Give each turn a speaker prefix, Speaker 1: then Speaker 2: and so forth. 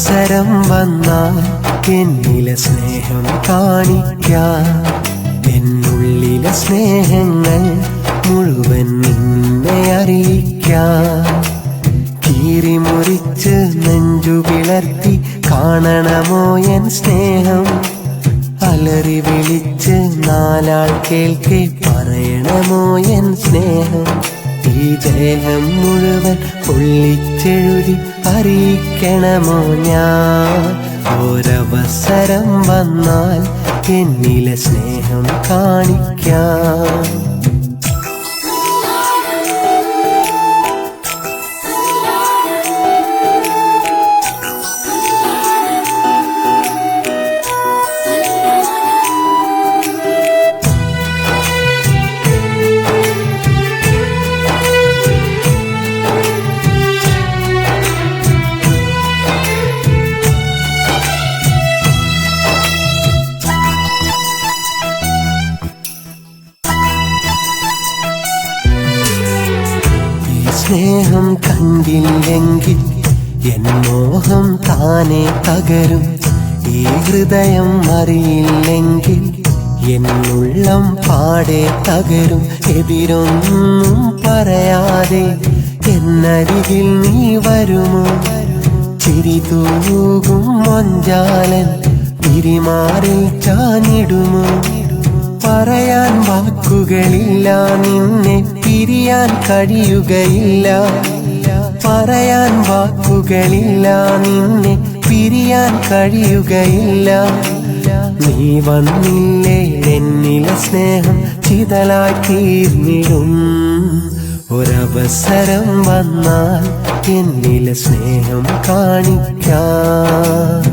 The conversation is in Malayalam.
Speaker 1: ഒരവസരം വന്നാൽ എന്നിലെ സ്നേഹം കാണിക്കാം. എന്നുള്ളിലെ സ്നേഹങ്ങൾ മുഴുവൻ നിന്നെ അറിയിക്കാം. കീറി മുറിച്ച് നെഞ്ചു പിളർത്തി കാണണമോ എൻ സ്നേഹം? അലറി വിളിച്ച് നാലാൾ കേൾക്കെ പറയണമോ എൻ സ്നേഹം? ഈ ദേഹം മുഴുവൻ പൊള്ളിച്ചെഴുതി അറിയിക്കണമോ ഞാൻ? ഒരവസരം വന്നാൽ എന്നിലെ സ്നേഹം കാണിക്കാം. സ്നേഹം കണ്ടില്ലെങ്കിൽ എൻ മോഹം താനെ തകരും. ഈ ഹൃദയം അറിയില്ലെങ്കിൽ എന്നുള്ളം പാടെ തകരും. എതിരൊന്നും പറയാതെ എന്നരികിൽ നീ വരുമോ? ചിരി തൂകും മൊഞ്ചാലൻ പിരിമാറിൽ ചാഞ്ഞിടുമോ? പറയാൻ വാക്കുകളില്ല, നിന്നെ പിരിയാൻ കഴിയുകയില്ല. പറയാൻ വാക്കുകളില്ല, നിന്നെ പിരിയാൻ കഴിയുകയില്ല. നീ വന്നില്ലേ എന്നിലെ സ്നേഹം ചിതലായി തീർന്നിടും. ഒരവസരം വന്നാൽ എന്നിലെ സ്നേഹം കാണിക്കാം.